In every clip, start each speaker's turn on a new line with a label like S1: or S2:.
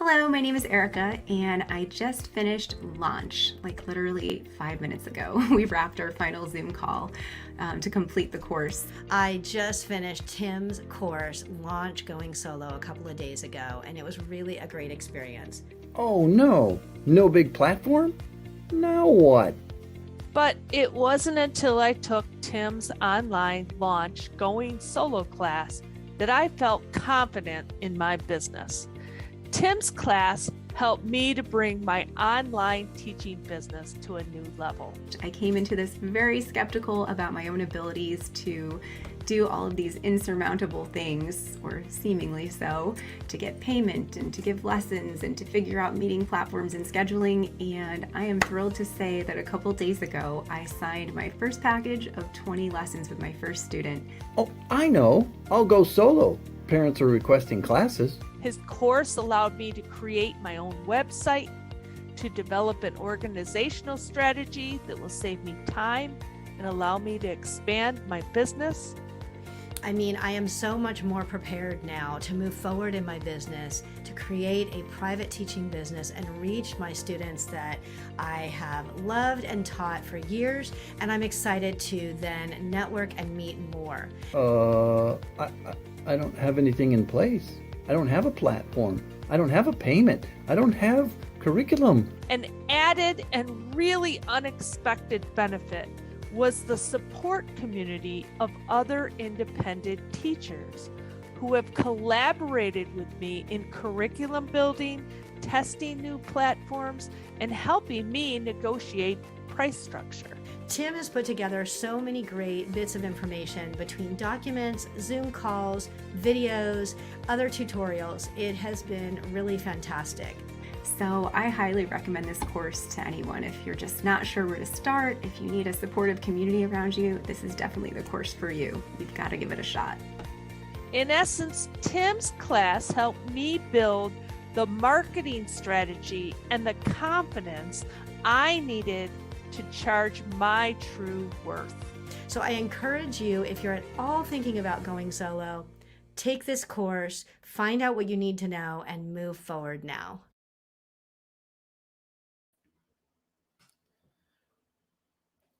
S1: Hello, my name is Erica, and I just finished launch, like literally 5 minutes ago. We wrapped our final Zoom call to complete the course.
S2: I just finished Tim's course, Launch Going Solo, a couple of days ago, and it was really a great experience.
S3: Oh no, no big platform? Now what?
S4: But it wasn't until I took Tim's online Launch Going Solo class that I felt confident in my business. Tim's class helped me to bring my online teaching business to a new level.
S1: I came into this very skeptical about my own abilities to do all of these insurmountable things, or seemingly so, to get payment and to give lessons and to figure out meeting platforms and scheduling. And I am thrilled to say that a couple days ago, I signed my first package of 20 lessons with my first student.
S3: Oh, I know. I'll go solo. Parents are requesting classes.
S4: His course allowed me to create my own website, to develop an organizational strategy that will save me time and allow me to expand my business.
S2: I mean, I am so much more prepared now to move forward in my business, to create a private teaching business and reach my students that I have loved and taught for years, and I'm excited to then network and meet more.
S3: I don't have anything in place. I don't have a platform. I don't have a payment. I don't have curriculum.
S4: An added and really unexpected benefit was the support community of other independent teachers who have collaborated with me in curriculum building, testing new platforms, and helping me negotiate price structure.
S2: Tim has put together so many great bits of information between documents, Zoom calls, videos, other tutorials. It has been really fantastic.
S1: So I highly recommend this course to anyone. If you're just not sure where to start, if you need a supportive community around you, this is definitely the course for you. You've got to give it a shot.
S4: In essence, Tim's class helped me build the marketing strategy and the confidence I needed to charge my true worth.
S2: So I encourage you, if you're at all thinking about going solo, take this course, find out what you need to know, and move forward now.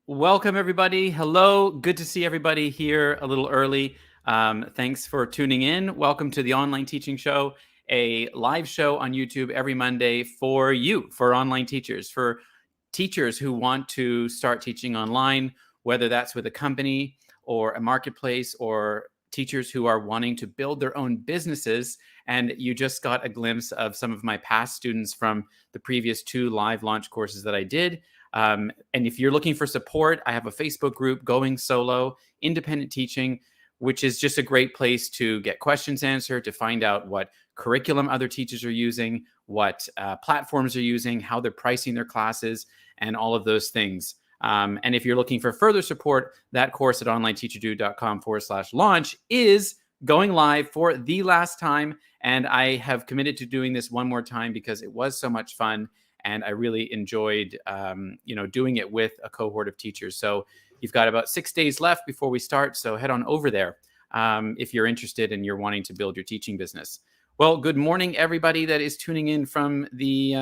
S5: Welcome, everybody. Hello. Good to see everybody here a little early. Thanks for tuning in. Welcome to the Online Teaching Show, a live show on YouTube every Monday for you, for online teachers, for teachers who want to start teaching online, whether that's with a company or a marketplace, or teachers who are wanting to build their own businesses. And you just got a glimpse of some of my past students from the previous 2 live launch courses that I did. And if you're looking for support, I have a Facebook group, Going Solo, Independent Teaching, which is just a great place to get questions answered, to find out what curriculum other teachers are using, what platforms are using, how they're pricing their classes, and all of those things. And if you're looking for further support, that course at onlineteacherdo.com/launch is going live for the last time. And I have committed to doing this one more time because it was so much fun. And I really enjoyed, doing it with a cohort of teachers. So you've got about 6 days left before we start. So head on over there if you're interested and you're wanting to build your teaching business. Well, good morning, everybody that is tuning in from the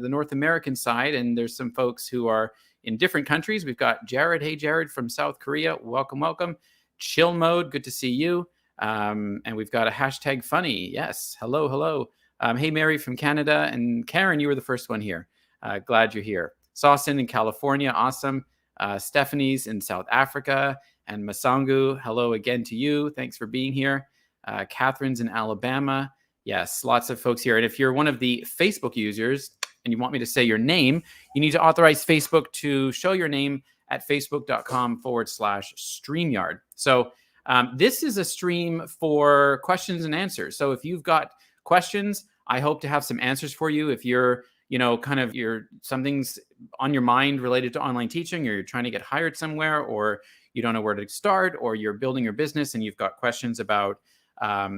S5: North American side. And there's some folks who are in different countries. We've got Jared. Hey, Jared from South Korea. Welcome, welcome. Chill mode. Good to see you. And we've got a hashtag funny. Yes. Hello, hello. Hey, Mary from Canada. And Karen, you were the first one here. Glad you're here. Saucin in California. Awesome. Stephanie's in South Africa. And Masangu, hello again to you. Thanks for being here. Catherine's in Alabama. Yes, lots of folks here. And if you're one of the Facebook users and you want me to say your name, you need to authorize Facebook to show your name at facebook.com/StreamYard. So this is a stream for questions and answers. So if you've got questions, I hope to have some answers for you. If you're, something's on your mind related to online teaching, or you're trying to get hired somewhere, or you don't know where to start, or you're building your business and you've got questions about how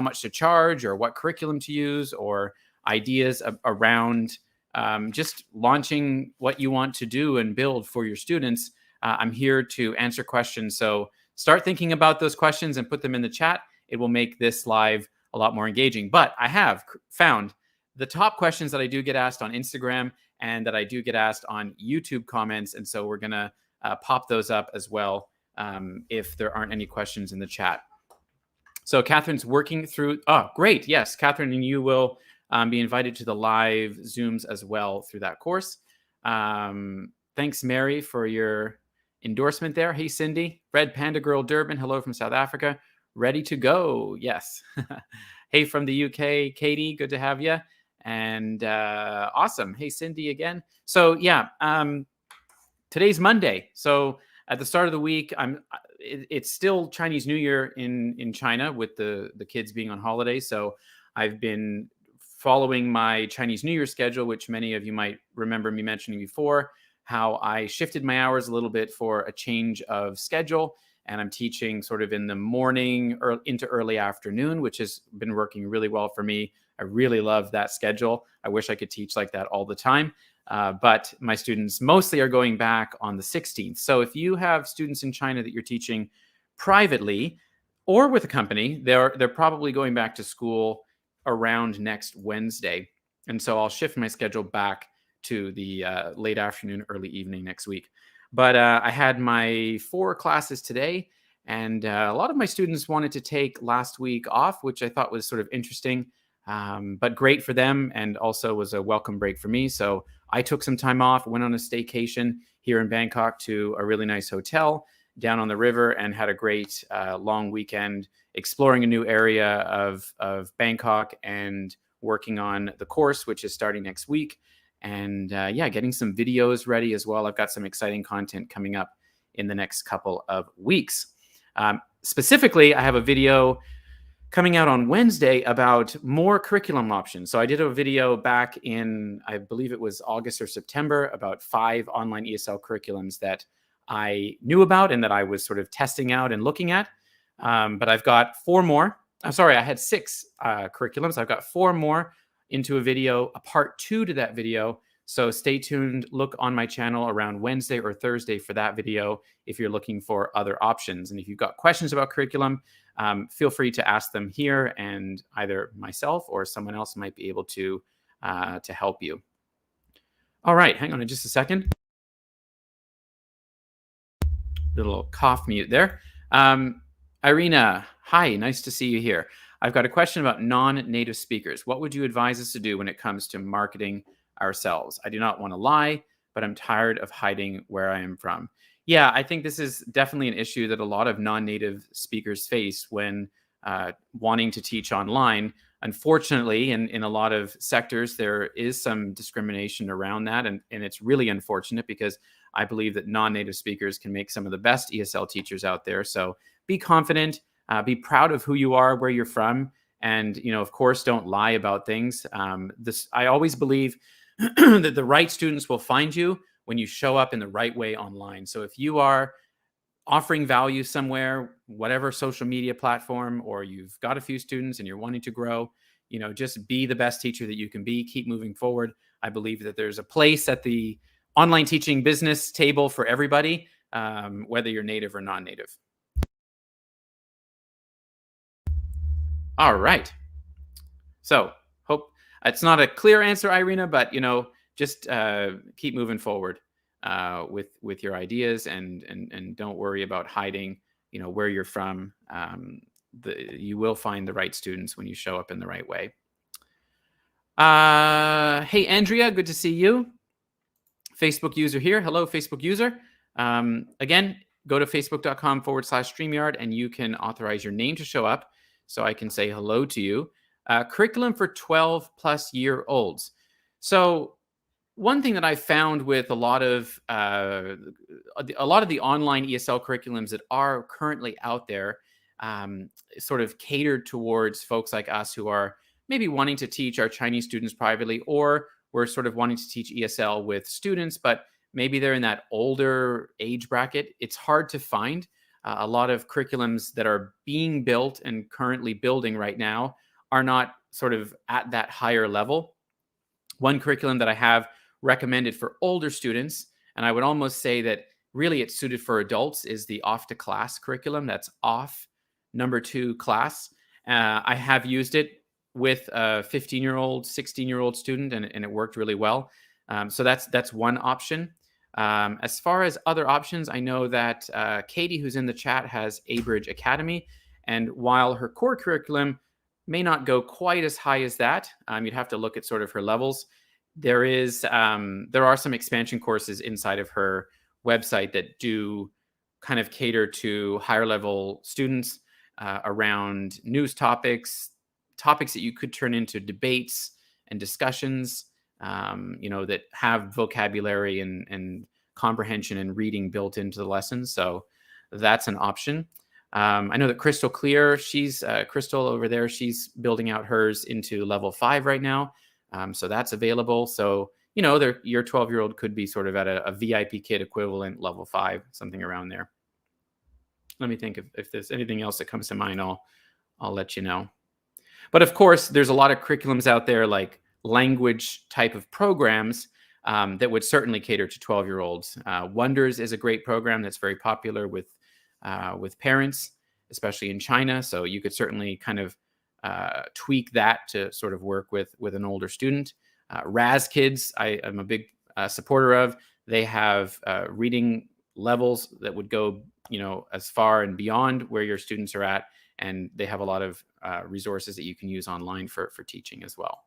S5: much to charge or what curriculum to use, or ideas around just launching what you want to do and build for your students, I'm here to answer questions. So start thinking about those questions and put them in the chat. It will make this live a lot more engaging. But I have found the top questions that I do get asked on Instagram and that I do get asked on YouTube comments. And so we're going to pop those up as well if there aren't any questions in the chat. So Catherine's working through. Oh, great. Yes, Catherine, and you will be invited to the live Zooms as well through that course. Thanks, Mary, for your endorsement there. Hey, Cindy. Red Panda Girl Durban. Hello from South Africa. Ready to go. Yes. Hey, from the UK, Katie. Good to have you. And awesome. Hey, Cindy again. So yeah, today's Monday. So at the start of the week, it's still Chinese New Year in China with the kids being on holiday. So I've been following my Chinese New Year schedule, which many of you might remember me mentioning before, how I shifted my hours a little bit for a change of schedule. And I'm teaching sort of in the morning or into early afternoon, which has been working really well for me. I really love that schedule. I wish I could teach like that all the time. But my students mostly are going back on the 16th. So if you have students in China that you're teaching privately or with a company, they're probably going back to school around next Wednesday. And so I'll shift my schedule back to the late afternoon, early evening next week. But I had my 4 classes today, and a lot of my students wanted to take last week off, which I thought was sort of interesting, but great for them, and also was a welcome break for me. So I took some time off, went on a staycation here in Bangkok to a really nice hotel down on the river, and had a great long weekend exploring a new area of Bangkok and working on the course, which is starting next week. And yeah, getting some videos ready as well. I've got some exciting content coming up in the next couple of weeks. Specifically, I have a video coming out on Wednesday about more curriculum options. So I did a video back in, I believe it was August or September, about 5 online ESL curriculums that I knew about and that I was sort of testing out and looking at. But I've got 4 more. I'm sorry, I had 6 curriculums. I've got 4 more into a video, a part 2 to that video. So stay tuned. Look on my channel around Wednesday or Thursday for that video if you're looking for other options. And if you've got questions about curriculum, feel free to ask them here, and either myself or someone else might be able to help you. All right, hang on just a second. Little cough mute there. Irina, hi, nice to see you here. I've got a question about non-native speakers. What would you advise us to do when it comes to marketing ourselves? I do not want to lie, but I'm tired of hiding where I am from. Yeah, I think this is definitely an issue that a lot of non-native speakers face when wanting to teach online. Unfortunately, in a lot of sectors, there is some discrimination around that. And it's really unfortunate, because I believe that non-native speakers can make some of the best ESL teachers out there. So be confident. Be proud of who you are, where you're from, and of course, don't lie about things. I always believe that the right students will find you when you show up in the right way online. So if you are offering value somewhere, whatever social media platform, or you've got a few students and you're wanting to grow, just be the best teacher that you can be. Keep moving forward. I believe that there's a place at the online teaching business table for everybody, whether you're native or non-native. All right. So hope it's not a clear answer, Irina, but just keep moving forward with your ideas, and don't worry about hiding where you're from. You will find the right students when you show up in the right way. Hey, Andrea, good to see you. Facebook user here. Hello, Facebook user. Again, go to facebook.com/StreamYard, and you can authorize your name to show up so I can say hello to you. Curriculum for 12-plus-year-olds. So one thing that I found with a lot of the online ESL curriculums that are currently out there, sort of catered towards folks like us who are maybe wanting to teach our Chinese students privately, or we're sort of wanting to teach ESL with students, but maybe they're in that older age bracket. It's hard to find. A lot of curriculums that are being built and currently building right now are not sort of at that higher level. One curriculum that I have recommended for older students, and I would almost say that really it's suited for adults, is the Off to Class curriculum. That's off number 2 class. I have used it with a 15-year-old, 16-year-old student, and it worked really well. So that's one option. As far as other options, I know that Katie, who's in the chat, has Abridge Academy. And while her core curriculum may not go quite as high as that, you'd have to look at sort of her levels. There are some expansion courses inside of her website that do kind of cater to higher level students around news topics that you could turn into debates and discussions, that have vocabulary and comprehension and reading built into the lessons. So that's an option. I know that Crystal Clear, she's Crystal over there, she's building out hers into level 5 right now. So that's available. So, your 12-year-old could be sort of at a VIP kid equivalent level 5, something around there. Let me think if there's anything else that comes to mind, I'll let you know. But of course, there's a lot of curriculums out there, like language type of programs that would certainly cater to 12-year-olds. Wonders is a great program that's very popular with parents, especially in China. So you could certainly kind of tweak that to sort of work with an older student. Raz Kids, I'm a big supporter of. They have reading levels that would go, as far and beyond where your students are at. And they have a lot of resources that you can use online for teaching as well.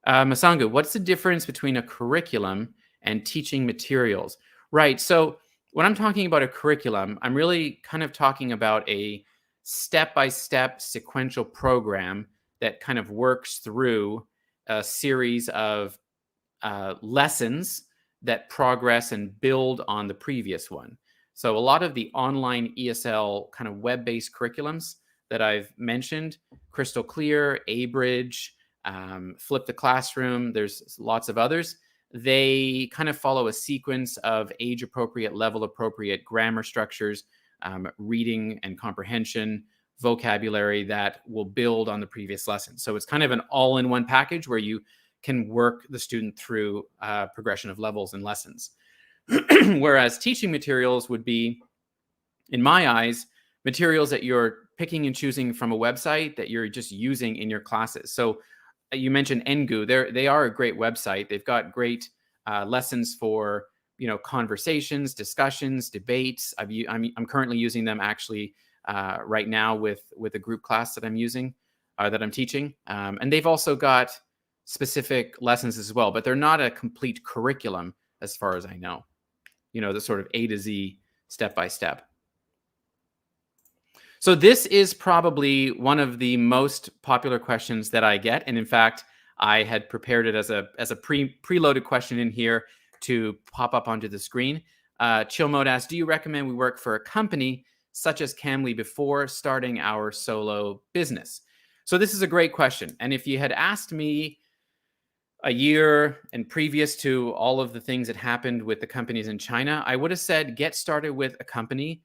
S5: Masangu, what's the difference between a curriculum and teaching materials? Right. So when I'm talking about a curriculum, I'm really kind of talking about a step-by-step sequential program that kind of works through a series of lessons that progress and build on the previous one. So a lot of the online ESL kind of web-based curriculums that I've mentioned, Crystal Clear, Abridge, Flip the Classroom, there's lots of others. They kind of follow a sequence of age-appropriate, level-appropriate grammar structures, reading and comprehension, vocabulary that will build on the previous lesson. So it's kind of an all-in-one package where you can work the student through progression of levels and lessons. Whereas teaching materials would be, in my eyes, materials that you're picking and choosing from a website that you're just using in your classes. So you mentioned Engu. They are a great website. They've got great lessons for conversations, discussions, debates. I'm currently using them actually right now with a group class that I'm using, that I'm teaching. And they've also got specific lessons as well, but they're not a complete curriculum as far as I know. The sort of A to Z, step by step. So this is probably one of the most popular questions that I get. And in fact, I had prepared it as a preloaded question in here to pop up onto the screen. Chill Mode asks, do you recommend we work for a company such as Cambly before starting our solo business? So this is a great question. And if you had asked me a year and previous to all of the things that happened with the companies in China, I would have said, get started with a company,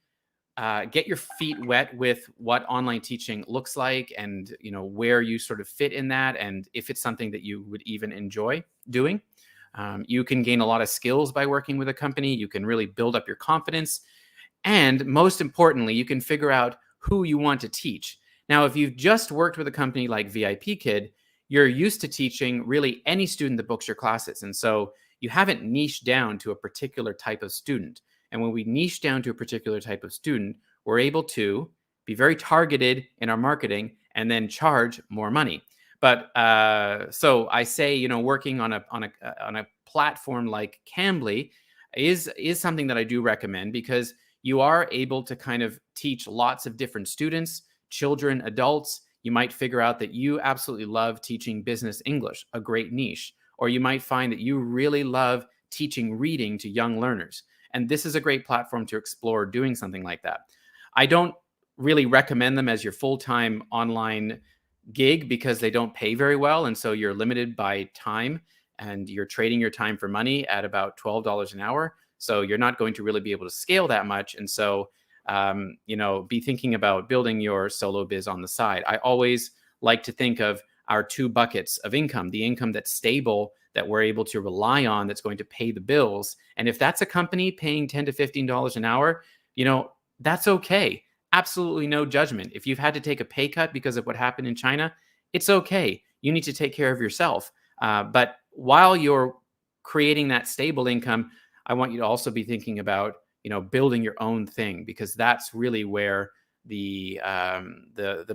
S5: get your feet wet with what online teaching looks like and, where you sort of fit in that. And if it's something that you would even enjoy doing, you can gain a lot of skills by working with a company. You can really build up your confidence. And most importantly, you can figure out who you want to teach. Now, if you've just worked with a company like VIP Kid, you're used to teaching really any student that books your classes. And so you haven't niched down to a particular type of student. And when we niche down to a particular type of student, we're able to be very targeted in our marketing and then charge more money. But so I say, working on a platform like Cambly is something that I do recommend, because you are able to kind of teach lots of different students, children, adults. You might figure out that you absolutely love teaching business English, a great niche, or you might find that you really love teaching reading to young learners. And this is a great platform to explore doing something like that. I don't really recommend them as your full-time online gig because they don't pay very well. And so you're limited by time and you're trading your time for money at about $12 an hour. So you're not going to really be able to scale that much. And so be thinking about building your solo biz on the side. I always like to think of our two buckets of income, the income that's stable, that we're able to rely on, that's going to pay the bills. And if that's a company paying $10 to $15 an hour, that's okay. absolutely no judgment. If you've had to take a pay cut because of what happened in China, it's okay. You need to take care of yourself. But while you're creating that stable income, I want you to also be thinking about, building your own thing, because that's really where the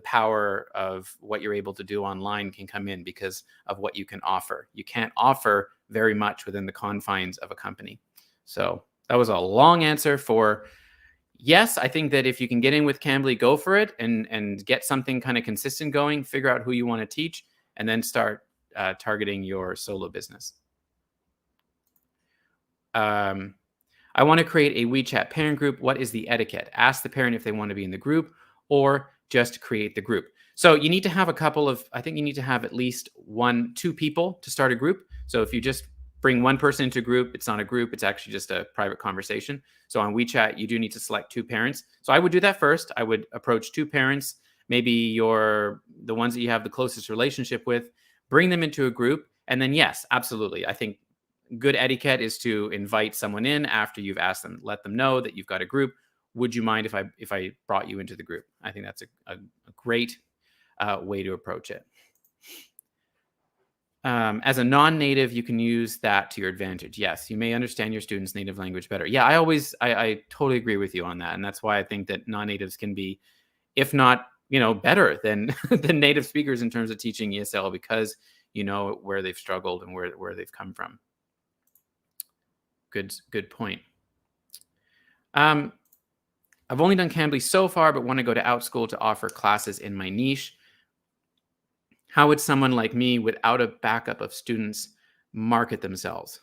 S5: power of what you're able to do online can come in, because of what you can offer. You can't offer very much within the confines of a company. So that was a long answer for yes. I think that if you can get in with Cambly, go for it and get something kind of consistent going, figure out who you want to teach, and then start targeting your solo business. I want to create a WeChat parent group. What is the etiquette? Ask the parent if they want to be in the group, or just create the group. So you need to have I think you need to have at least 2 people to start a group. So if you just bring one person into a group, it's not a group, it's actually just a private conversation. So on WeChat, you do need to select 2 parents. So I would do that first. I would approach 2 parents, maybe the ones that you have the closest relationship with, bring them into a group. And then yes, absolutely. I think good etiquette is to invite someone in after you've asked them, let them know that you've got a group. Would you mind if I brought you into the group? I think that's a great way to approach it. As a non-native, you can use that to your advantage. Yes, you may understand your students' native language better. Yeah, I totally agree with you on that. And that's why I think that non-natives can be, if not, better than than native speakers in terms of teaching ESL, because you know where they've struggled and where they've come from. Good point. I've only done Cambly so far, but want to go to Outschool to offer classes in my niche. How would someone like me, without a backup of students, market themselves?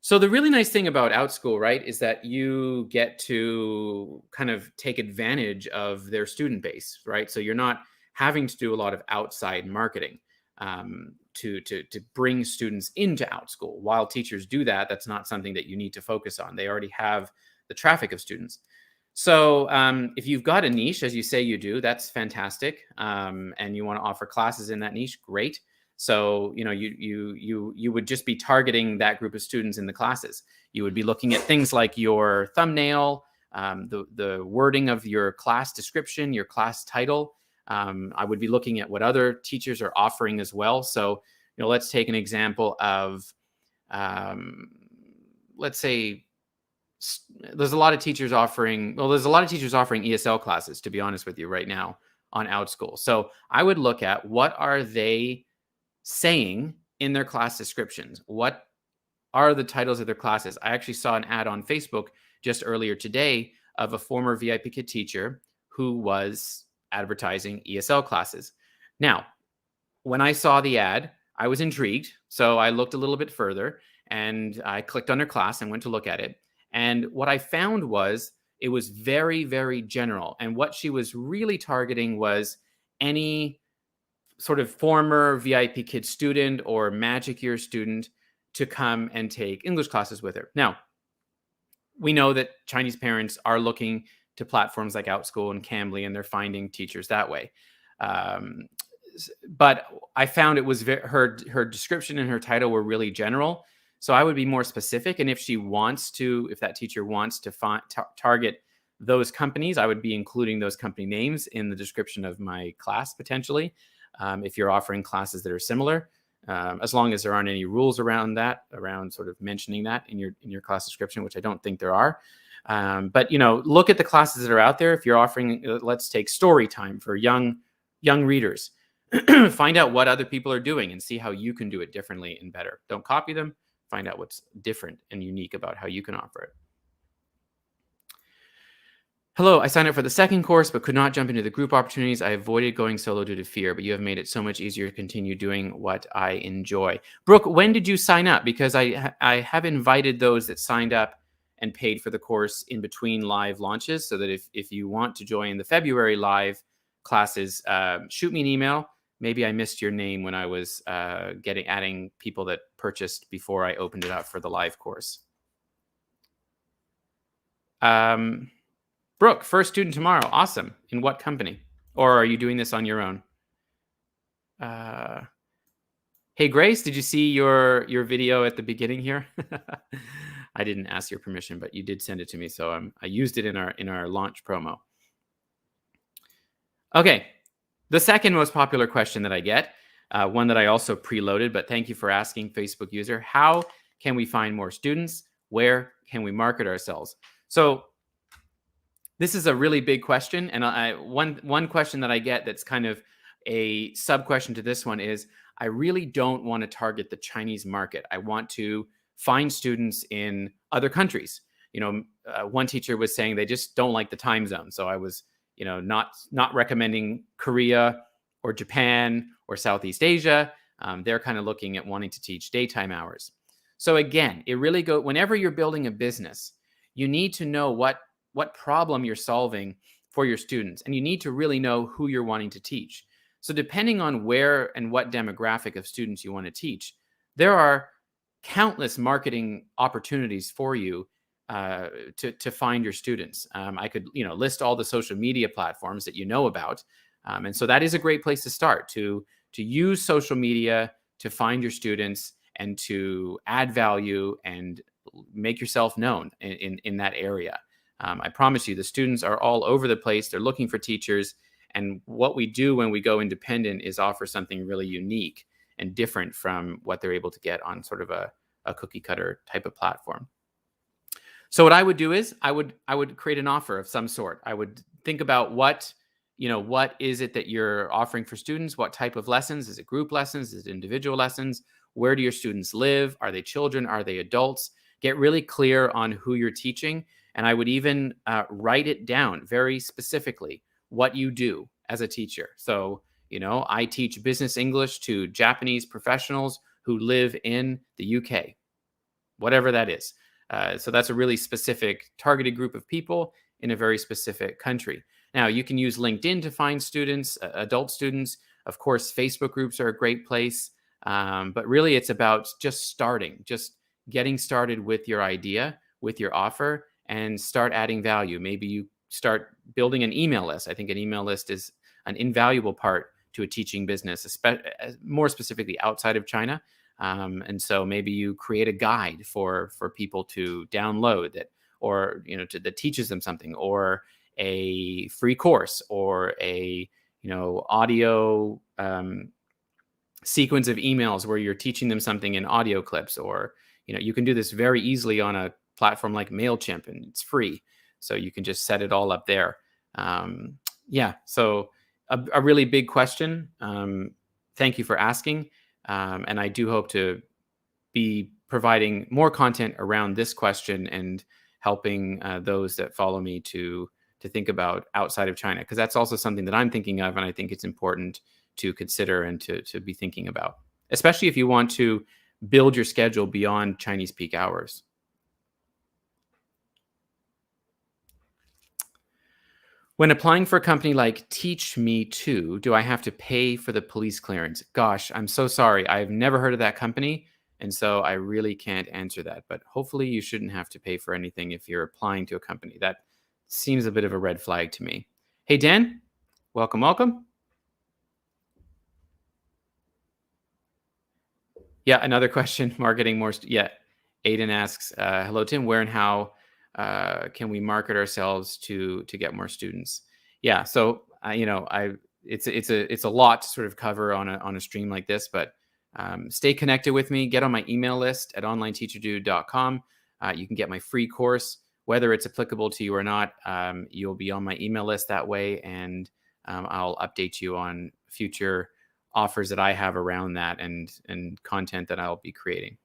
S5: So the really nice thing about Outschool, right, is that you get to kind of take advantage of their student base, right? So you're not having to do a lot of outside marketing to bring students into Outschool. While teachers do that, that's not something that you need to focus on. They already have the traffic of students. So if you've got a niche, as you say you do, that's fantastic. And you want to offer classes in that niche, great. So, you would just be targeting that group of students in the classes. You would be looking at things like your thumbnail, the wording of your class description, your class title. I would be looking at what other teachers are offering as well. So, let's take an example of, let's say, there's a lot of teachers offering ESL classes, to be honest with you, right now on Outschool. So I would look at what are they saying in their class descriptions? What are the titles of their classes? I actually saw an ad on Facebook just earlier today of a former VIP Kid teacher who was advertising ESL classes. Now, when I saw the ad, I was intrigued. So I looked a little bit further and I clicked on her class and went to look at it. And what I found was it was very, very general. And what she was really targeting was any sort of former VIP Kid student or Magic Year student to come and take English classes with her. Now, we know that Chinese parents are looking to platforms like Outschool and Cambly, and they're finding teachers that way. But I found it was her description and her title were really general. So I would be more specific. And if that teacher wants to target those companies, I would be including those company names in the description of my class, potentially, if you're offering classes that are similar, as long as there aren't any rules around sort of mentioning that in your class description, which I don't think there are. But, look at the classes that are out there. If you're offering, let's take story time for young readers, find out what other people are doing and see how you can do it differently and better. Don't copy them. Find out what's different and unique about how you can offer it. Hello, I signed up for the second course, but could not jump into the group opportunities. I avoided going solo due to fear, but you have made it so much easier to continue doing what I enjoy. Brooke, when did you sign up? Because I have invited those that signed up and paid for the course in between live launches, so that if you want to join the February live classes, shoot me an email. Maybe I missed your name when I was adding people that purchased before I opened it up for the live course. Brooke, first student tomorrow. Awesome. In what company? Or are you doing this on your own? Hey, Grace, did you see your video at the beginning here? I didn't ask your permission, but you did send it to me. So I used it in our launch promo. Okay. The second most popular question that I get, one that I also preloaded, but thank you for asking, Facebook user. How can we find more students? Where can we market ourselves? So this is a really big question, and one question that I get that's kind of a sub question to this one is, I really don't want to target the Chinese market. I want to find students in other countries. One teacher was saying they just don't like the time zone, so I was, not recommending Korea or Japan or Southeast Asia. They're kind of looking at wanting to teach daytime hours. So again, it really whenever you're building a business, you need to know what problem you're solving for your students, and you need to really know who you're wanting to teach. So depending on where and what demographic of students you want to teach, there are countless marketing opportunities for you to find your students. I could list all the social media platforms that you know about, and so that is a great place to start, to use social media to find your students and to add value and make yourself known in that area. I promise you, the students are all over the place. They're looking for teachers. And what we do when we go independent is offer something really unique and different from what they're able to get on sort of a cookie cutter type of platform. So what I would do is I would create an offer of some sort. I would think about what is it that you're offering for students? What type of lessons? Is it group lessons? Is it individual lessons? Where do your students live? Are they children? Are they adults? Get really clear on who you're teaching. And I would even write it down very specifically what you do as a teacher. So, I teach business English to Japanese professionals who live in the UK, whatever that is. So that's a really specific targeted group of people in a very specific country. Now, you can use LinkedIn to find students, adult students. Of course, Facebook groups are a great place. But really, it's about just getting started with your idea, with your offer, and start adding value. Maybe you start building an email list. I think an email list is an invaluable part to a teaching business, more specifically outside of China. And so maybe you create a guide for people to download that, or that teaches them something, or a free course, or a audio sequence of emails where you're teaching them something in audio clips, or you can do this very easily on a platform like MailChimp, and it's free, so you can just set it all up there. So a really big question. Thank you for asking, and I do hope to be providing more content around this question and helping those that follow me to think about outside of China, because that's also something that I'm thinking of, and I think it's important to consider and to be thinking about, especially if you want to build your schedule beyond Chinese peak hours. When applying for a company like Teach Me Too, do I have to pay for the police clearance? Gosh, I'm so sorry. I've never heard of that company, and so I really can't answer that. But hopefully you shouldn't have to pay for anything if you're applying to a company. That seems a bit of a red flag to me. Hey, Dan, welcome. Yeah, another question, marketing more. Aiden asks, hello, Tim, where and how can we market ourselves to get more students? Yeah, so it's a lot to sort of cover on a stream like this, but stay connected with me. Get on my email list at onlineteacherdude.com. You can get my free course, whether it's applicable to you or not. You'll be on my email list that way, and I'll update you on future offers that I have around that and content that I'll be creating.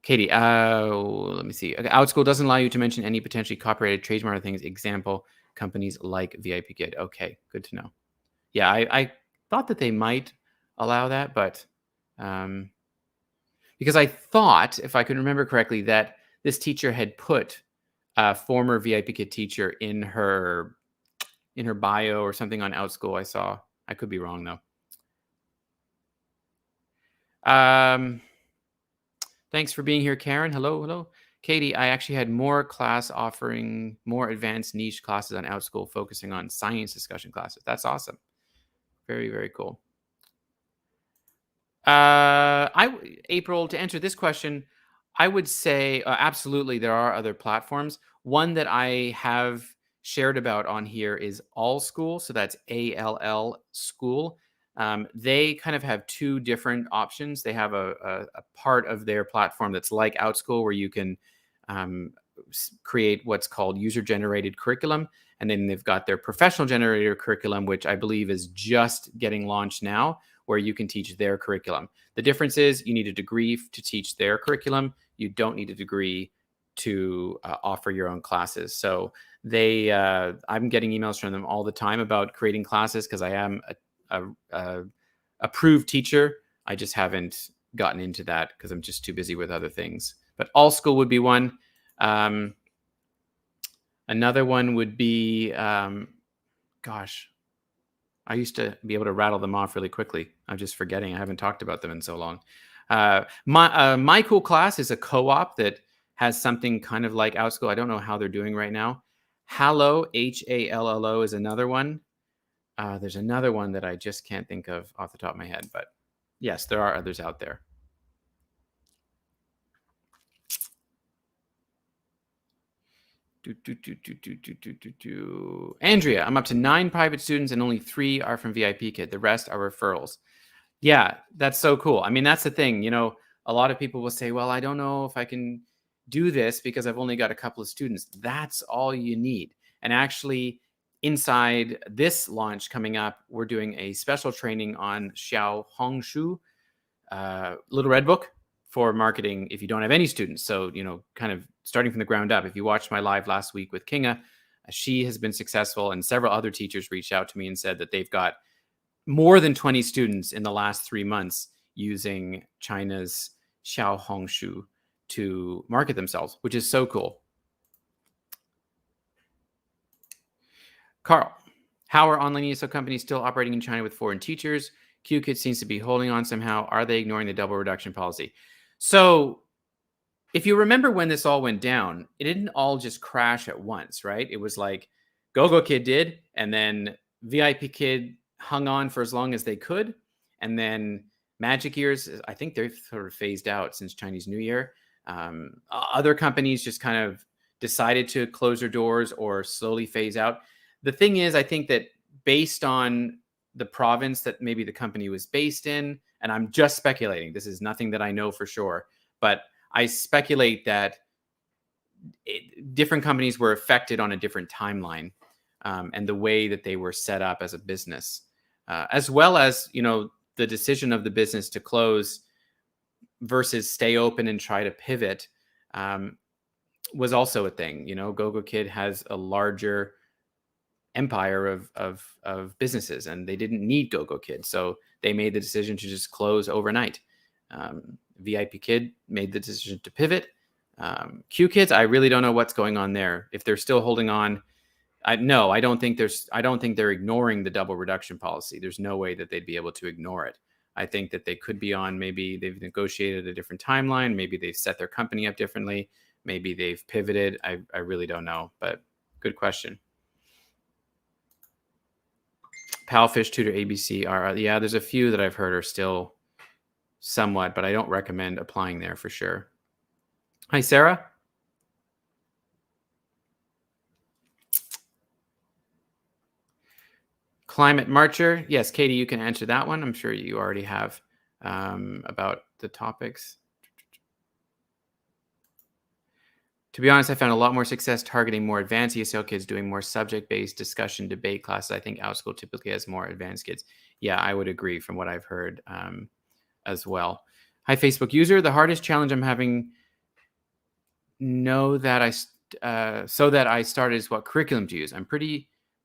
S5: Katie, let me see. Okay, Outschool doesn't allow you to mention any potentially copyrighted trademark things. Example, companies like VIP Kid. Okay, good to know. Yeah, I thought that they might allow that, but because I thought, if I can remember correctly, that this teacher had put a former VIP Kid teacher in her bio or something on Outschool. I saw. I could be wrong though. Thanks for being here, Karen. Hello. Katie, I actually had more class offering more advanced niche classes on Outschool, focusing on science discussion classes. That's awesome. Very, very cool. April, to answer this question, I would say absolutely there are other platforms. One that I have shared about on here is Allschool. So that's ALL School. They kind of have two different options. They have a part of their platform that's like Outschool, where you can create what's called user-generated curriculum. And then they've got their professional generator curriculum, which I believe is just getting launched now, where you can teach their curriculum. The difference is you need a degree to teach their curriculum. You don't need a degree to offer your own classes. So I'm getting emails from them all the time about creating classes, because I am a approved teacher. I just haven't gotten into that because I'm just too busy with other things. But Allschool would be one. Another one would be, gosh, I used to be able to rattle them off really quickly. I'm just forgetting. I haven't talked about them in so long. My Cool Class is a co-op that has something kind of like Outschool. I don't know how they're doing right now. Hallo, Hallo, is another one. There's another one that I just can't think of off the top of my head, but yes, there are others out there. Andrea, I'm up to 9 private students and only 3 are from VIP Kid. The rest are referrals. Yeah, that's so cool. I mean, that's the thing. A lot of people will say, well, I don't know if I can do this because I've only got a couple of students. That's all you need. And actually, inside this launch coming up, we're doing a special training on Xiaohongshu, Little Red Book, for marketing if you don't have any students. So, kind of starting from the ground up. If you watched my live last week with Kinga, she has been successful, and several other teachers reached out to me and said that they've got more than 20 students in the last 3 months using China's Xiaohongshu to market themselves, which is so cool. Carl, how are online ESL companies still operating in China with foreign teachers? QKids seems to be holding on somehow. Are they ignoring the double reduction policy? So if you remember when this all went down, it didn't all just crash at once, right? It was like GoGo Kid did, and then VIP Kid hung on for as long as they could. And then Magic Ears, I think they've sort of phased out since Chinese New Year. Other companies just kind of decided to close their doors or slowly phase out. The thing is, I think that based on the province that maybe the company was based in, and I'm just speculating, this is nothing that I know for sure, but I speculate that different companies were affected on a different timeline, and the way that they were set up as a business, as well as, the decision of the business to close versus stay open and try to pivot, was also a thing. GoGo Kid has a larger empire of businesses, and they didn't need GoGo Kid, so they made the decision to just close overnight. VIP Kid made the decision to pivot. Q Kids, I really don't know what's going on there. If they're still holding on, I don't think they're ignoring the double reduction policy. There's no way that they'd be able to ignore it. I think that they could be on, maybe they've negotiated a different timeline, maybe they've set their company up differently, maybe they've pivoted. I really don't know, but good question. Palfish, Tutor, ABC are, yeah, there's a few that I've heard are still somewhat, but I don't recommend applying there for sure. Hi, Sarah. Climate Marcher. Yes, Katie, you can answer that one. I'm sure you already have about the topics. To be honest, I found a lot more success targeting more advanced ESL kids, doing more subject-based discussion debate classes. I think Outschool typically has more advanced kids. Yeah, I would agree from what I've heard as well. Hi, Facebook user. The hardest challenge I'm having so that I started is what curriculum to use. I'm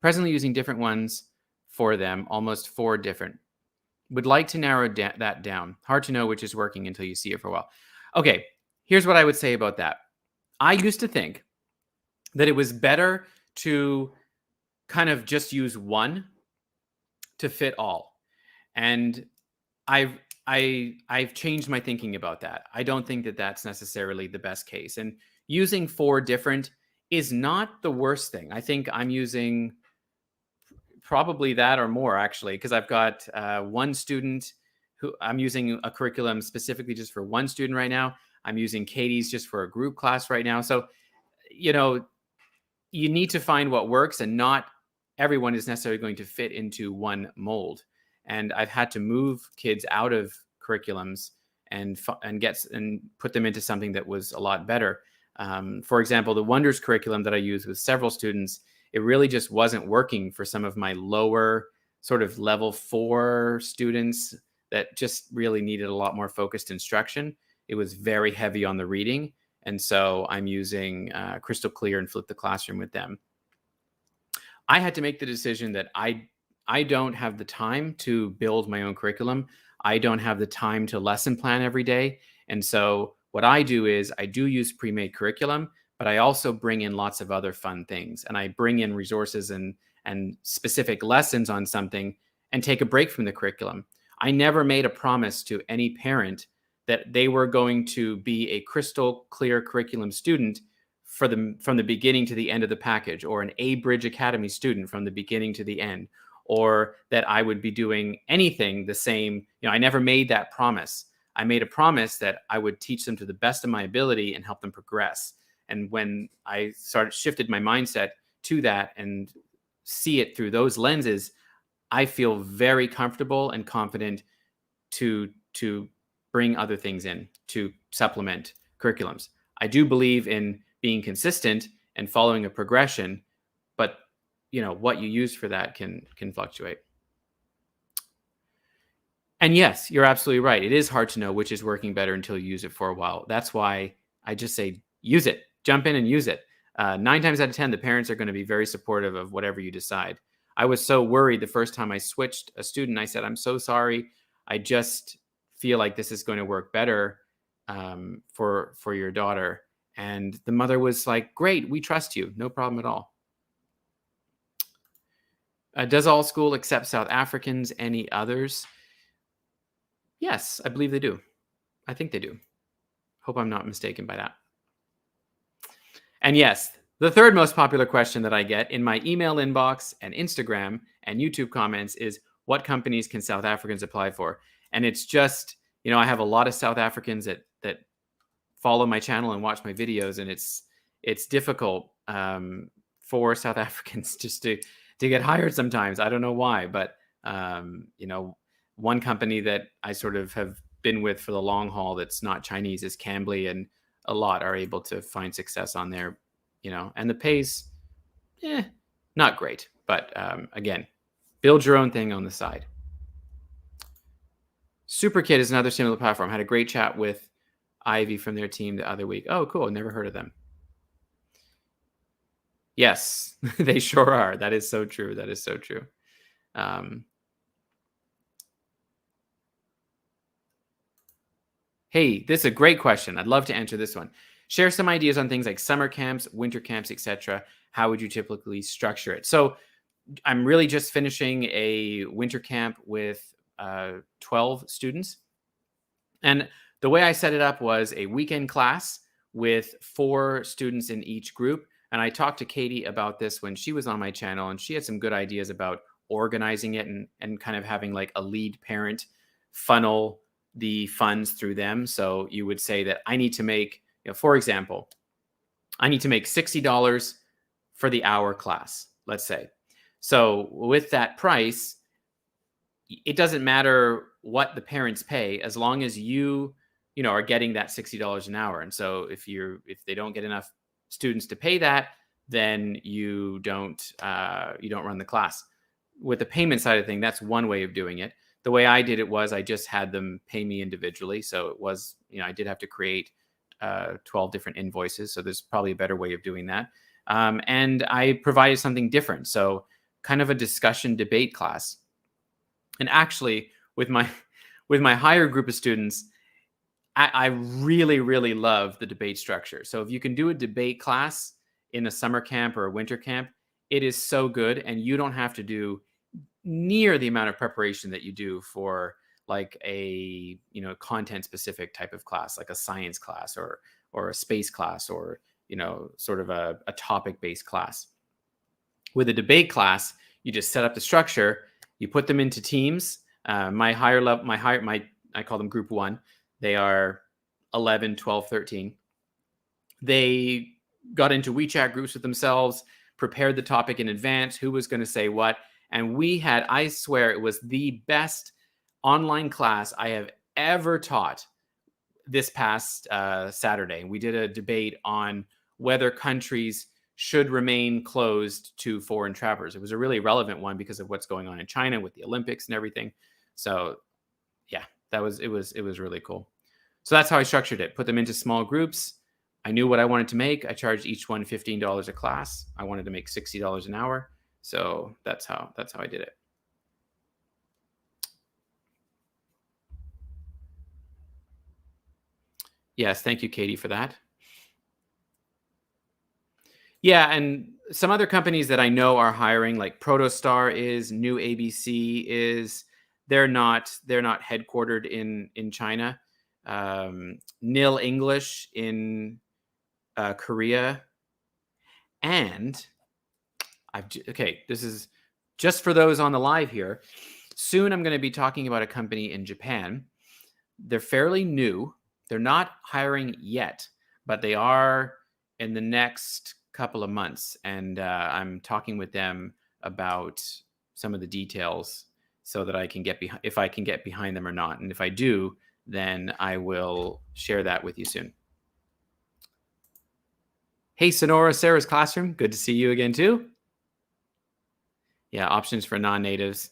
S5: presently using different ones for them, almost 4 different. Would like to narrow that down. Hard to know which is working until you see it for a while. Okay, here's what I would say about that. I used to think that it was better to kind of just use one to fit all. And I've changed my thinking about that. I don't think that that's necessarily the best case. And using 4 different is not the worst thing. I think I'm using probably that or more, actually, because I've got one student who I'm using a curriculum specifically just for one student right now. I'm using Katie's just for a group class right now. So, you need to find what works, and not everyone is necessarily going to fit into one mold. And I've had to move kids out of curriculums and put them into something that was a lot better. For example, the Wonders curriculum that I use with several students, it really just wasn't working for some of my lower sort of level 4 students that just really needed a lot more focused instruction. It was very heavy on the reading. And so I'm using Crystal Clear and Flip the Classroom with them. I had to make the decision that I don't have the time to build my own curriculum. I don't have the time to lesson plan every day. And so what I do is I do use pre-made curriculum, but I also bring in lots of other fun things. And I bring in resources and specific lessons on something and take a break from the curriculum. I never made a promise to any parent that they were going to be a crystal clear curriculum student from the beginning to the end of the package, or an A-Bridge Academy student from the beginning to the end, or that I would be doing anything the same. I never made that promise. I made a promise that I would teach them to the best of my ability and help them progress. And when I shifted my mindset to that and see it through those lenses, I feel very comfortable and confident to bring other things in to supplement curriculums. I do believe in being consistent and following a progression, but what you use for that can fluctuate. And yes, you're absolutely right. It is hard to know which is working better until you use it for a while. That's why I just say, use it, jump in and use it. 9 times out of 10, the parents are going to be very supportive of whatever you decide. I was so worried the first time I switched a student. I said, I'm so sorry. I just feel like this is going to work better for your daughter. And the mother was like, great, we trust you. No problem at all. Does Outschool accept South Africans? Any others? Yes, I believe they do. I think they do. Hope I'm not mistaken by that. And yes, the third most popular question that I get in my email inbox and Instagram and YouTube comments is, what companies can South Africans apply for? And it's just, I have a lot of South Africans that follow my channel and watch my videos, and it's difficult for South Africans just to get hired sometimes. I don't know why, but one company that I sort of have been with for the long haul that's not Chinese is Cambly, and a lot are able to find success on there, and the pay's not great, but again, build your own thing on the side. SuperKid is another similar platform. Had a great chat with Ivy from their team the other week. Oh, cool. Never heard of them. Yes, they sure are. That is so true. That is so true. Hey, this is a great question. I'd love to answer this one. Share some ideas on things like summer camps, winter camps, etc. How would you typically structure it? So I'm really just finishing a winter camp with 12 students. And the way I set it up was a weekend class with 4 students in each group. And I talked to Katie about this when she was on my channel, and she had some good ideas about organizing it and kind of having like a lead parent funnel the funds through them. So you would say that I need to make, for example, I need to make $60 for the hour class, let's say. So with that price, it doesn't matter what the parents pay as long as you are getting that $60 an hour. And so if they don't get enough students to pay that, then you don't run the class. With the payment side of thing, that's one way of doing it. The way I did it was I just had them pay me individually. So it was, I did have to create 12 different invoices. So there's probably a better way of doing that. And I provided something different. So kind of a discussion debate class. And actually with my higher group of students, I really, really love the debate structure. So if you can do a debate class in a summer camp or a winter camp, it is so good. And you don't have to do near the amount of preparation that you do for like a, content specific type of class, like a science class or a space class or, sort of a topic based class. With a debate class, you just set up the structure, you put them into teams. I call them group 1. They are 11, 12, 13. They got into WeChat groups with themselves. prepared the topic in advance, who was going to say what. And we had, I swear, it was the best online class I have ever taught this past Saturday. We did a debate on whether countries should remain closed to foreign travelers. It was a really relevant one because of what's going on in China with the Olympics and everything. So yeah, it was really cool. So that's how I structured it. Put them into small groups. I knew what I wanted to make. I charged each one $15 a class. I wanted to make $60 an hour. So that's how I did it. Yes, thank you, Katie, for that. Yeah, and some other companies that I know are hiring, like Protostar is, New ABC is. They're not headquartered in China. Nil English in Korea, and this is just for those on the live here. Soon I'm going to be talking about a company in Japan. They're fairly new. They're not hiring yet, but they are in the next couple of months. And I'm talking with them about some of the details so that I can get behind, if I can get behind them or not. And if I do, then I will share that with you soon. Hey, Sonora, Sarah's Classroom. Good to see you again, too. Yeah, options for non-natives.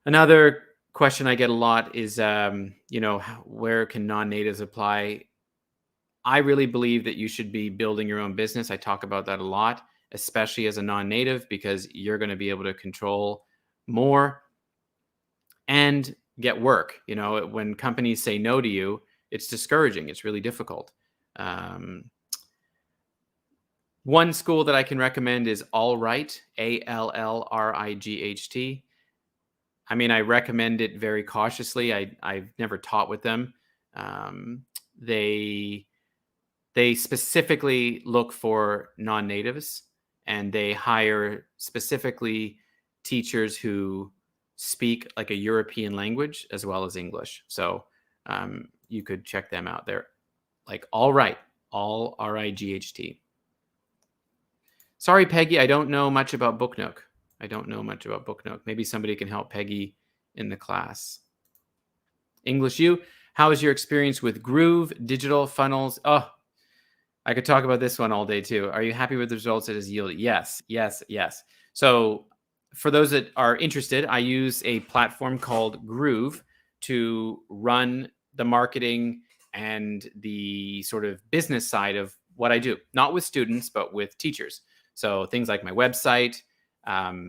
S5: Another question I get a lot is, where can non-natives apply? I really believe that you should be building your own business. I talk about that a lot, especially as a non-native, because you're going to be able to control more and get work. When companies say no to you, it's discouraging. It's really difficult. One school that I can recommend is Allright, Allright. I mean, I recommend it very cautiously. I've never taught with them. They specifically look for non-natives, and they hire specifically teachers who speak like a European language as well as English. So you could check them out. They're like Allright, Allright. Sorry, Peggy, I don't know much about Booknook. Maybe somebody can help Peggy in the class. English U, how is your experience with Groove, digital funnels? Oh, I could talk about this one all day too. Are you happy with the results it has yielded? Yes. So for those that are interested, I use a platform called Groove to run the marketing and the sort of business side of what I do, not with students, but with teachers. So things like my website,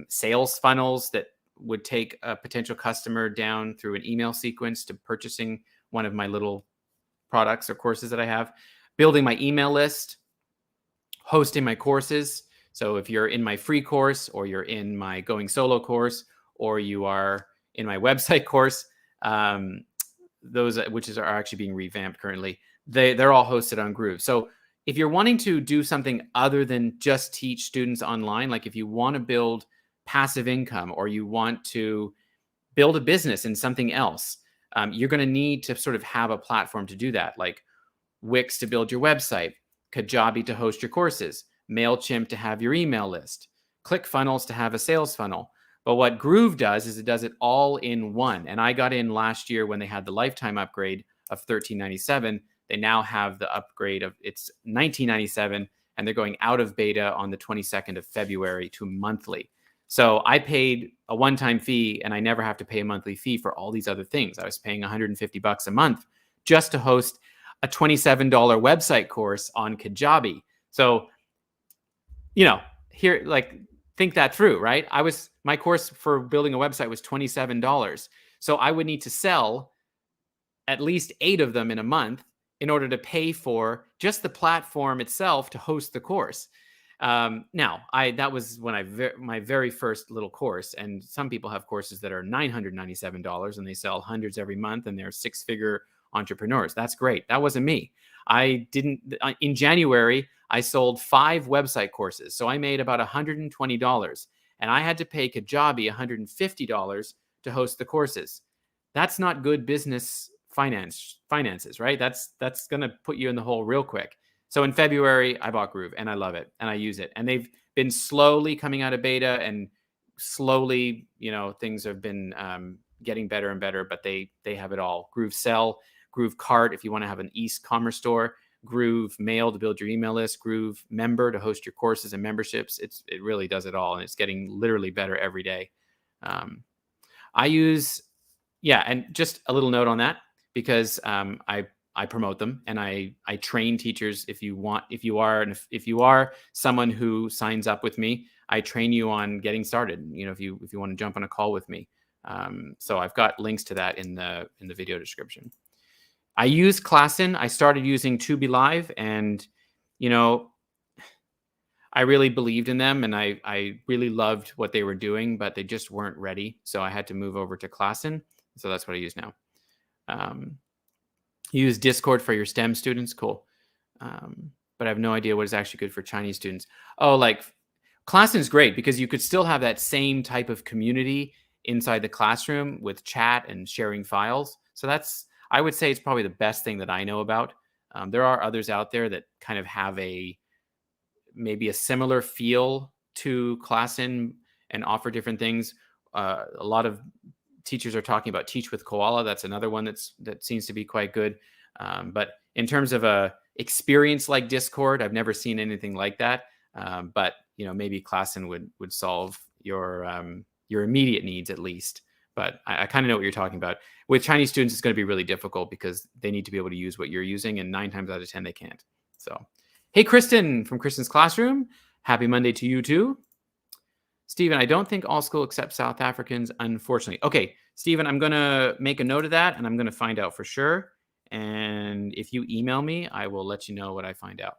S5: sales funnels that would take a potential customer down through an email sequence to purchasing one of my little products or courses that I have, building my email list, hosting my courses. So if you're in my free course, or you're in my Going Solo course, or you are in my website course, those are actually being revamped currently, they're all hosted on Groove. So if you're wanting to do something other than just teach students online, like if you want to build passive income, or you want to build a business in something else, you're going to need to sort of have a platform to do that, like Wix to build your website, Kajabi to host your courses, MailChimp to have your email list, ClickFunnels to have a sales funnel. But what Groove does is it does it all in one. And I got in last year when they had the lifetime upgrade of $13.97. They now have the upgrade of it's $19.97, and they're going out of beta on the 22nd of February to monthly. So I paid a one-time fee, and I never have to pay a monthly fee for all these other things. I was paying $150 a month just to host a $27 website course on Kajabi. So, here, like, think that through, right? My course for building a website was $27. So I would need to sell at least 8 of them in a month in order to pay for just the platform itself to host the course. That was when my very first little course, and some people have courses that are $997 and they sell hundreds every month, and they're 6-figure entrepreneurs. That's great. That wasn't me. In January, I sold 5 website courses. So I made about $120, and I had to pay Kajabi $150 to host the courses. That's not good business finances, right? That's going to put you in the hole real quick. So in February, I bought Groove, and I love it, and I use it. And been slowly coming out of beta, and slowly, things have been getting better and better, but they have it all. Groove Sell, Groove Cart if you want to have an e-commerce store, Groove Mail to build your email list, Groove Member to host your courses and memberships. It really does it all, and it's getting literally better every day. I use, and just a little note on that, because I promote them, and I train teachers. If you are someone who signs up with me, I train you on getting started. If you want to jump on a call with me, so I've got links to that in the video description. I use Classin. I started using To Be Live, and I really believed in them, and I really loved what they were doing, but they just weren't ready. So I had to move over to Classin. So that's what I use now. Use Discord for your STEM students. Cool. But I have no idea what is actually good for Chinese students. Oh, like Classin is great because you could still have that same type of community inside the classroom with chat and sharing files. So I would say it's probably the best thing that I know about. There are others out there that kind of have maybe a similar feel to Classin and offer different things. A lot of teachers are talking about Teach with Koala. That's another one that seems to be quite good. But in terms of a experience like Discord, I've never seen anything like that. But maybe Classin would solve your immediate needs at least. But I kind of know what you're talking about. With Chinese students, it's going to be really difficult because they need to be able to use what you're using, and 9 times out of 10 they can't. So, hey, Kristen from Kristen's Classroom. Happy Monday to you too. Stephen, I don't think Allschool accepts South Africans, unfortunately. Okay, Stephen, I'm going to make a note of that, and I'm going to find out for sure. And if you email me, I will let you know what I find out.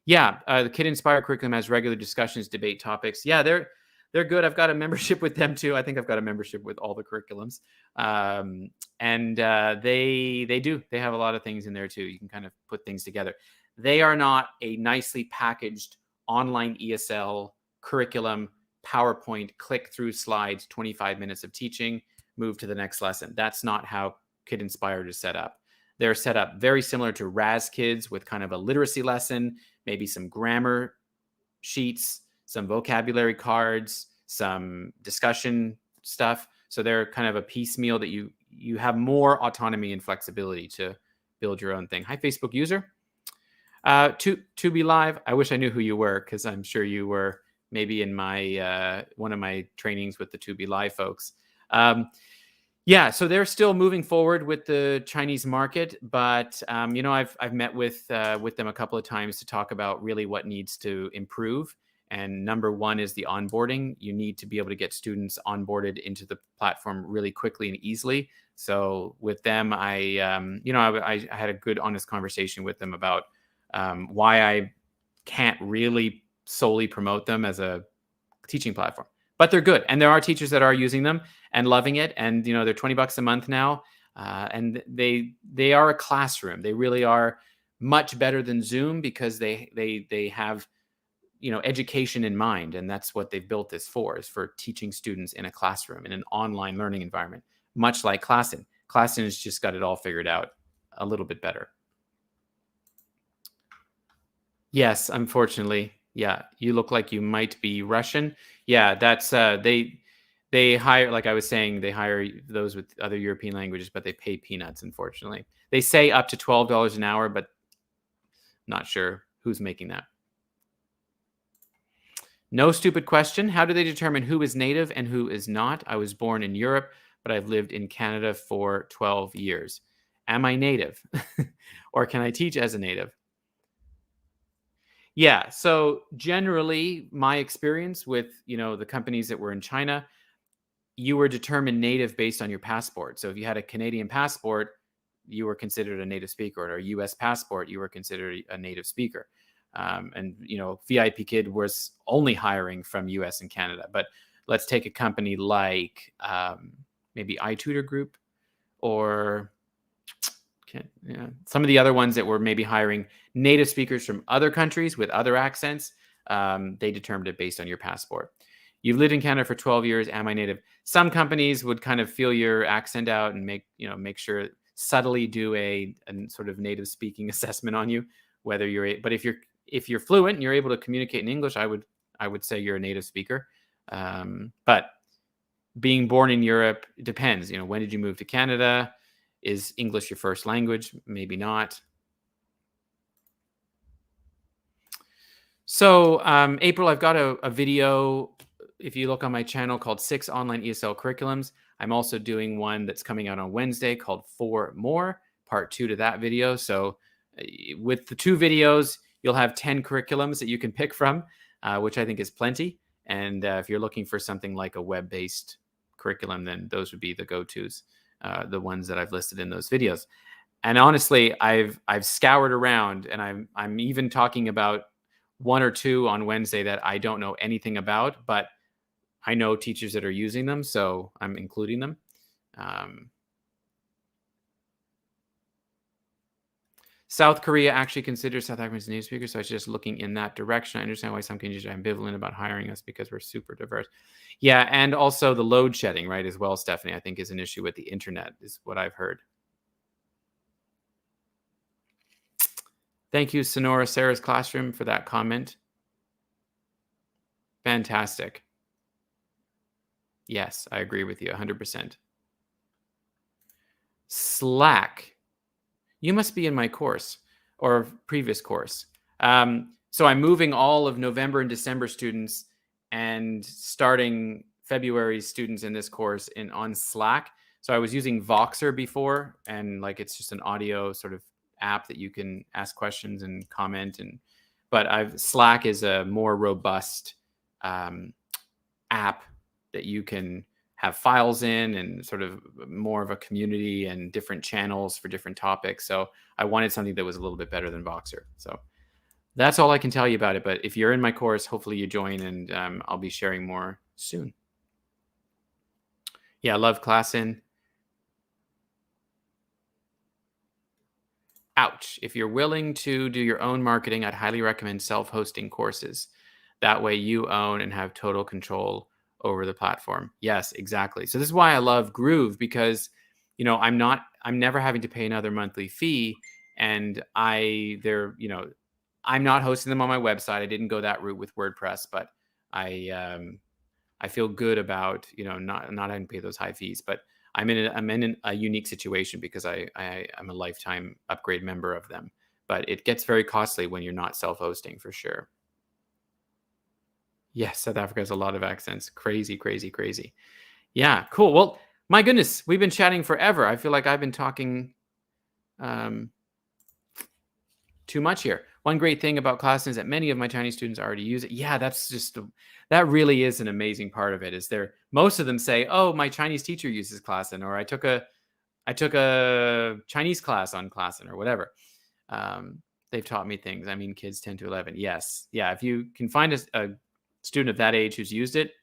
S5: Yeah, the Kid Inspired curriculum has regular discussions, debate topics. Yeah, they're good. I've got a membership with them too. I think I've got a membership with all the curriculums. And they do. They have a lot of things in there too. You can kind of put things together. They are not a nicely packaged online ESL curriculum, PowerPoint, click through slides, 25 minutes of teaching, move to the next lesson. That's not how Kid Inspired is set up. They're set up very similar to Raz Kids with kind of a literacy lesson, maybe some grammar sheets, some vocabulary cards, some discussion stuff. So they're kind of a piecemeal that you have more autonomy and flexibility to build your own thing. Hi, Facebook user. To Be Live, I wish I knew who you were, because I'm sure you were maybe in my one of my trainings with the To Be Live folks. Yeah, so they're still moving forward with the Chinese market, but I've met with them a couple of times to talk about really what needs to improve. And number one is the onboarding. You need to be able to get students onboarded into the platform really quickly and easily. So with them, I had a good, honest conversation with them about why I can't really solely promote them as a teaching platform. But they're good. And there are teachers that are using them and loving it. And, they're $20 a month now. And they are a classroom. They really are much better than Zoom because they have, education in mind. And that's what they've built this for, is for teaching students in a classroom, in an online learning environment, much like Classin. Classin has just got it all figured out a little bit better. Yes, unfortunately. Yeah, you look like you might be Russian. Yeah, that's they hire, like I was saying, they hire those with other European languages, but they pay peanuts, unfortunately. They say up to $12 an hour, but not sure who's making that. No stupid question. How do they determine who is native and who is not? I was born in Europe, but I've lived in Canada for 12 years. Am I native? Or can I teach as a native? Yeah, so generally, my experience with, the companies that were in China, you were determined native based on your passport. So if you had a Canadian passport, you were considered a native speaker, or a US passport, you were considered a native speaker. And VIP Kid was only hiring from US and Canada. But let's take a company like maybe iTutor Group, or some of the other ones that were maybe hiring native speakers from other countries with other accents. They determined it based on your passport. You've lived in Canada for 12 years. Am I native? Some companies would kind of feel your accent out and make sure, subtly do a sort of native speaking assessment on you, whether you're. But if if you're fluent and you're able to communicate in English, I would say you're a native speaker. But being born in Europe, it depends. When did you move to Canada? Is English your first language? Maybe not. So April, I've got a video, if you look on my channel, called 6 Online ESL Curriculums. I'm also doing one that's coming out on Wednesday called 4 More, part 2 to that video. So with the 2 videos, you'll have 10 curriculums that you can pick from, which I think is plenty. And if you're looking for something like a web-based curriculum, then those would be the go-tos, the ones that I've listed in those videos. And honestly, I've scoured around, and I'm even talking about 1 or 2 on Wednesday that I don't know anything about, but I know teachers that are using them, so I'm including them. South Korea actually considers South Africans native speakers, so I was just looking in that direction. I understand why some teachers are ambivalent about hiring us because we're super diverse. Yeah, and also the load shedding, right, as well, Stephanie, I think is an issue with the internet, is what I've heard. Thank you, Sonora Sarah's Classroom, for that comment. Fantastic. Yes, I agree with you 100%. Slack. You must be in my course or previous course. So I'm moving all of November and December students and starting February students in this course on Slack. So I was using Voxer before, and it's just an audio sort of app that you can ask questions and comment. But Slack is a more robust app that you can have files in, and sort of more of a community and different channels for different topics. So I wanted something that was a little bit better than Voxer. So that's all I can tell you about it. But if you're in my course, hopefully you join, and I'll be sharing more soon. Yeah, I love Classin. Ouch. If you're willing to do your own marketing, I'd highly recommend self-hosting courses. That way you own and have total control over the platform. Yes, exactly. So this is why I love Groove, because I'm never having to pay another monthly fee, and I'm not hosting them on my website. I didn't go that route with WordPress, but I feel good about not having to pay those high fees. But I'm in a unique situation because I'm a lifetime upgrade member of them. But it gets very costly when you're not self-hosting, for sure. Yes, South Africa has a lot of accents. Crazy, crazy, crazy. Yeah, cool. Well, my goodness, we've been chatting forever. I feel like I've been talking too much here. One great thing about Classin is that many of my Chinese students already use it. Yeah, that really is an amazing part of it. Is most of them say, "Oh, my Chinese teacher uses Classin," or I took a Chinese class on Classin, or whatever. They've taught me things. I mean, kids 10 to 11. Yes, yeah. If you can find a student of that age who's used it,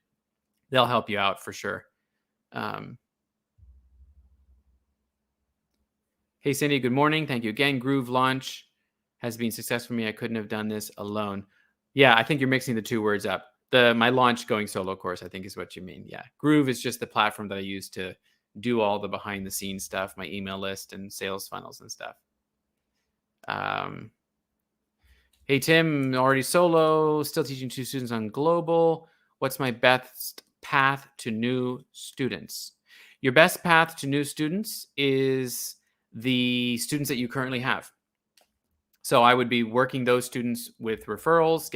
S5: they'll help you out for sure. Hey, Cindy, good morning. Thank you again. Groove launch has been successful for me. I couldn't have done this alone. Yeah, I think you're mixing the 2 words up. My launch going solo course, I think, is what you mean. Yeah, Groove is just the platform that I use to do all the behind the scenes stuff, my email list and sales funnels and stuff. Hey, Tim, already solo, still teaching 2 students on global. What's my best path to new students? Your best path to new students is the students that you currently have. So I would be working those students with referrals,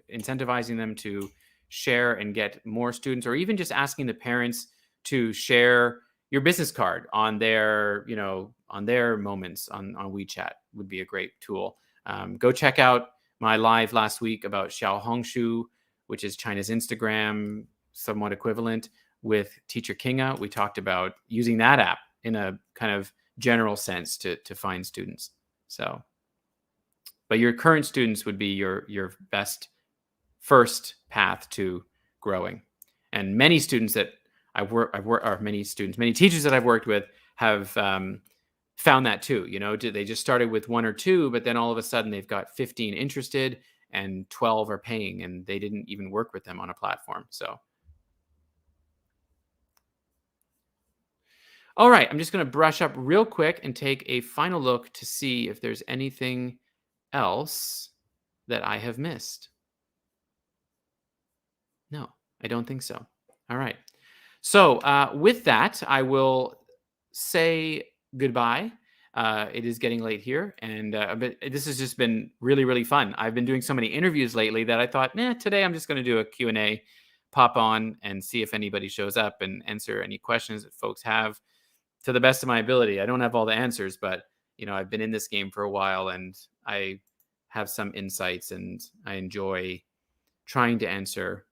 S5: incentivizing them to share and get more students, or even just asking the parents to share your business card on their moments on WeChat would be a great tool. Go check out my live last week about Xiaohongshu, which is China's Instagram, somewhat equivalent, with Teacher Kinga. We talked about using that app in a kind of general sense to find students. So, but your current students would be your best first path to growing. And many students that many teachers that I've worked with have found that too. They just started with 1 or 2, but then all of a sudden they've got 15 interested and 12 are paying, and they didn't even work with them on a platform. So, all right, I'm just going to brush up real quick and take a final look to see if there's anything else that I have missed? No, I don't think so. All right. So with that, I will say goodbye. It is getting late here, and but this has just been really, really fun. I've been doing so many interviews lately that I thought, today I'm just going to do a Q&A, pop on and see if anybody shows up and answer any questions that folks have to the best of my ability. I don't have all the answers, but I've been in this game for a while, and I have some insights, and I enjoy trying to answer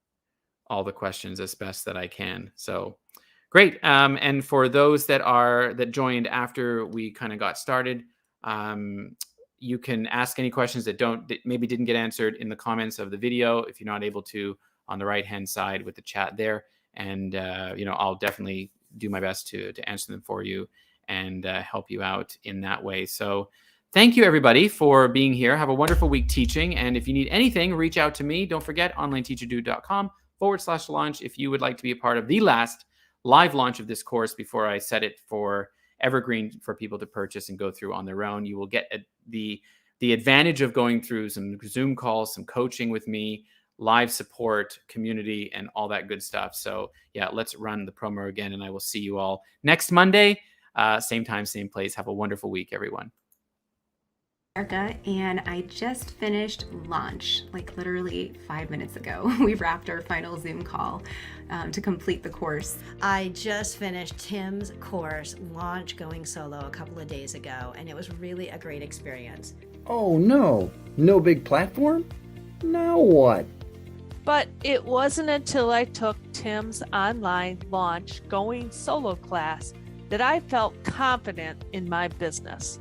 S5: all the questions as best that I can. So great. And for those that joined after we kind of got started, you can ask any questions that maybe didn't get answered in the comments of the video if you're not able to, on the right hand side with the chat there. And I'll definitely do my best to answer them for you and help you out in that way. So thank you, everybody, for being here. Have a wonderful week teaching. And if you need anything, reach out to me. Don't forget, onlineteacherdude.com/launch if you would like to be a part of the last live launch of this course before I set it for evergreen for people to purchase and go through on their own. You will get the advantage of going through some Zoom calls, some coaching with me, live support, community, and all that good stuff. So yeah, let's run the promo again, and I will see you all next Monday, same time, same place. Have a wonderful week, everyone.
S1: Erica, and I just finished launch, like literally 5 minutes ago. We wrapped our final Zoom call to complete the course.
S2: I just finished Tim's course, Launch Going Solo, a couple of days ago, and it was really a great experience.
S3: Oh no, no big platform? Now what?
S4: But it wasn't until I took Tim's online Launch Going Solo class that I felt confident in my business.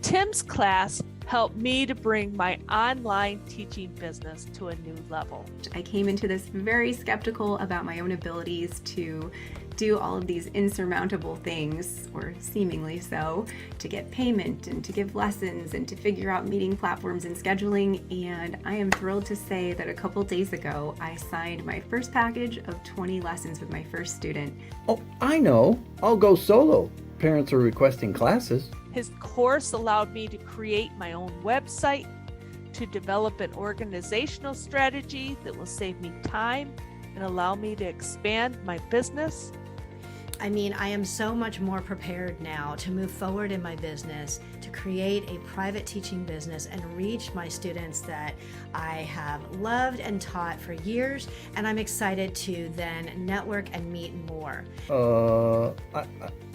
S4: Tim's class helped me to bring my online teaching business to a new level.
S1: I came into this very skeptical about my own abilities to do all of these insurmountable things, or seemingly so, to get payment and to give lessons and to figure out meeting platforms and scheduling. And I am thrilled to say that a couple days ago, I signed my first package of 20 lessons with my first student.
S3: Oh, I know. I'll go solo. Parents are requesting classes.
S4: His course allowed me to create my own website, to develop an organizational strategy that will save me time and allow me to expand my business.
S2: I mean, I am so much more prepared now to move forward in my business, to create a private teaching business and reach my students that I have loved and taught for years, and I'm excited to then network and meet more.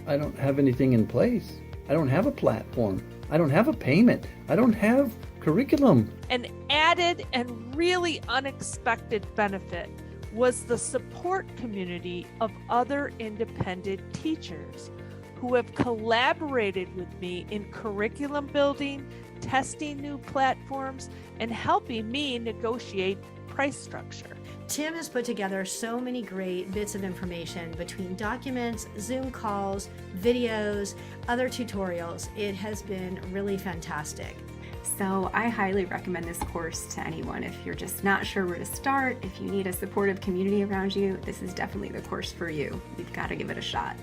S3: I don't have anything in place. I don't have a platform. I don't have a payment. I don't have curriculum.
S4: An added and really unexpected benefit was the support community of other independent teachers who have collaborated with me in curriculum building, testing new platforms, and helping me negotiate price structure.
S2: Tim has put together so many great bits of information between documents, Zoom calls, videos, other tutorials. It has been really fantastic.
S1: So I highly recommend this course to anyone. If you're just not sure where to start, if you need a supportive community around you, this is definitely the course for you. You've got to give it a shot.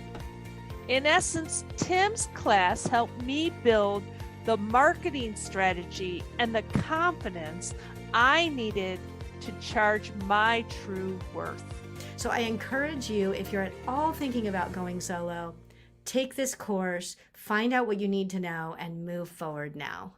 S4: In essence, Tim's class helped me build the marketing strategy and the confidence I needed to charge my true worth.
S2: So I encourage you, if you're at all thinking about going solo, take this course, find out what you need to know, and move forward now.